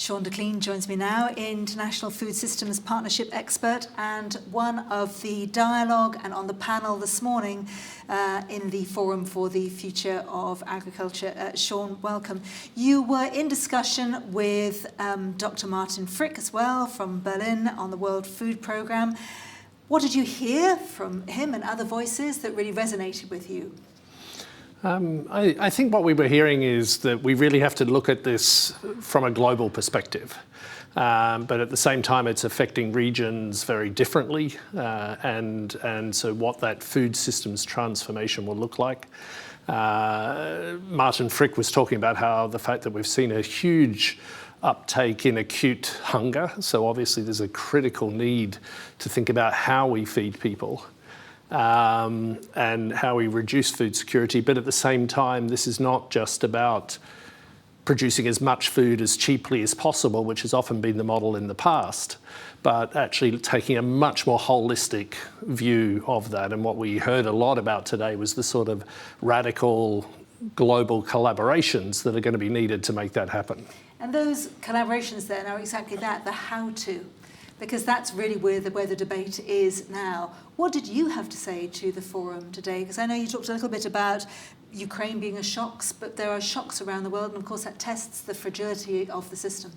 Sean Cleene joins me now, International Food Systems Partnership expert and one of the dialogue and on the panel this morning in the Forum for the Future of Agriculture. Sean, welcome. You were in discussion with Dr. Martin Frick as well from Berlin on the World Food Programme. What did you hear from him and other voices that really resonated with you? I think what we were hearing is that we really have to look at this from a global perspective. But at the same time, it's affecting regions very differently. And so what that food systems transformation will look like. Martin Frick was talking about how the fact that we've seen a huge uptake in acute hunger. So obviously there's a critical need to think about how we feed people. And how we reduce food security. But at the same time, this is not just about producing as much food as cheaply as possible, which has often been the model in the past, but actually taking a much more holistic view of that. And what we heard a lot about today was the sort of radical global collaborations that are going to be needed to make that happen. And those collaborations then are exactly that, the how-to. Because that's really where the debate is now. What did you have to say to the forum today? Because I know you talked a little bit about Ukraine being a shock, but there are shocks around the world, and of course that tests the fragility of the system.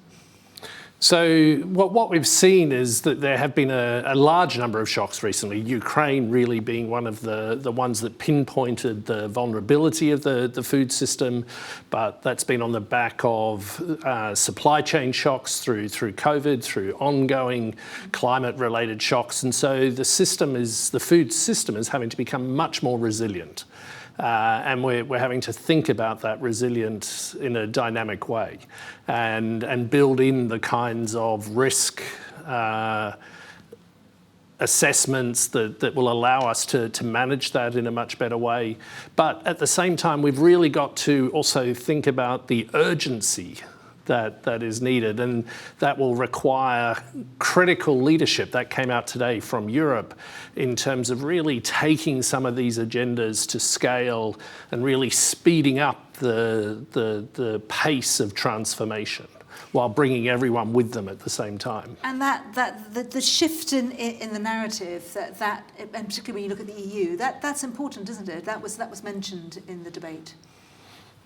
So what we've seen is that there have been a large number of shocks recently, Ukraine really being one of the ones that pinpointed the vulnerability of the food system, but that's been on the back of supply chain shocks through COVID, through ongoing climate-related shocks. And so the food system is having to become much more resilient. And we're having to think about that resilience in a dynamic way and build in the kinds of risk assessments that will allow us to manage that in a much better way. But at the same time, we've really got to also think about the urgency that is needed, and that will require critical leadership. That came out today from Europe in terms of really taking some of these agendas to scale and really speeding up the pace of transformation while bringing everyone with them at the same time. And the shift in the narrative, and particularly when you look at the EU, that's important, isn't it? That was mentioned in the debate.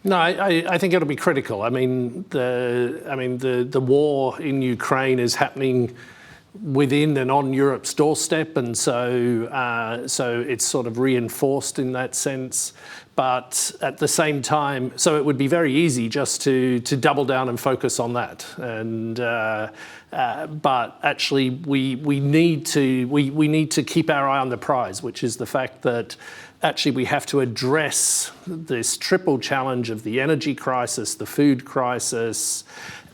No, I think it'll be critical. I mean, the war in Ukraine is happening within and on Europe's doorstep, and so it's sort of reinforced in that sense. But at the same time, so it would be very easy just to double down and focus on that. And but actually, we need to keep our eye on the prize, which is the fact that actually we have to address this triple challenge of the energy crisis, the food crisis,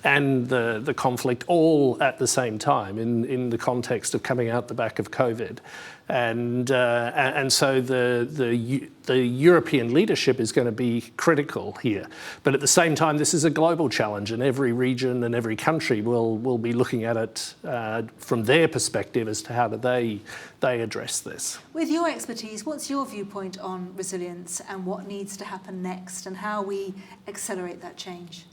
and the conflict all at the same time in the context of coming out the back of COVID. And so the European leadership is going to be critical here. But at the same time, this is a global challenge, and every region and every country will be looking at it from their perspective as to how do they address this. With your expertise, what's your viewpoint on resilience and what needs to happen next and how we accelerate that change?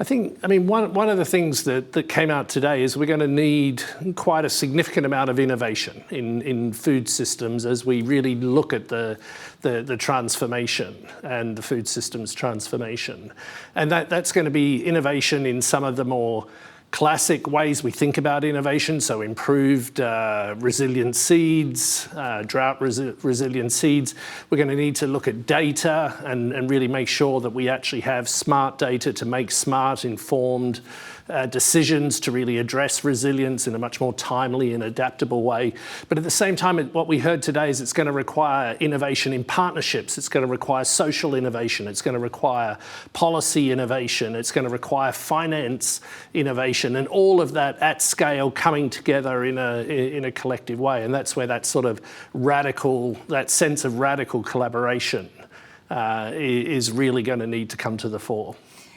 I mean, one of the things that came out today is we're going to need quite a significant amount of innovation in food systems as we really look at the transformation and the food systems transformation. And that's going to be innovation in some of the more classic ways we think about innovation, so improved resilient seeds, drought resilient seeds. We're going to need to look at data and really make sure that we actually have smart data to make smart, informed decisions to really address resilience in a much more timely and adaptable way. But at the same time, what we heard today is it's going to require innovation in partnerships. It's going to require social innovation. It's going to require policy innovation. It's going to require finance innovation, and all of that at scale coming together in a collective way. And that's where that sort of that sense of radical collaboration is really going to need to come to the fore.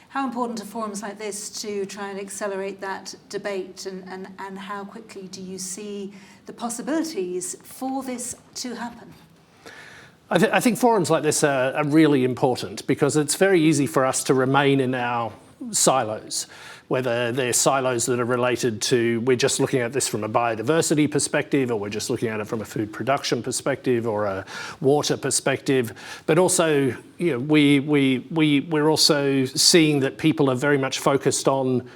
How important are forums like this to try and accelerate that debate, and how quickly do you see the possibilities for this to happen? I think forums like this are really important because it's very easy for us to remain in our silos. whether they're silos that are related to, we're just looking at this from a biodiversity perspective, or we're just looking at it from a food production perspective or a water perspective. But also, we're also seeing that people are very much focused on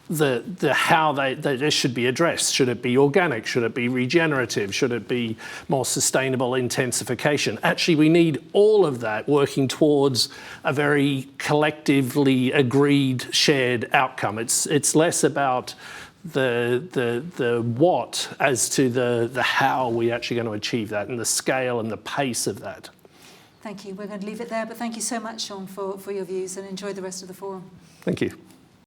the how this should be addressed. Should it be organic? Should it be regenerative? Should it be more sustainable intensification? Actually, we need all of that working towards a very collectively agreed, shared outcome. It's less about the what as to the how we're actually going to achieve that, and the scale and the pace of that. Thank you. We're going to leave it there, but thank you so much, Sean, for your views, and enjoy the rest of the forum. Thank you.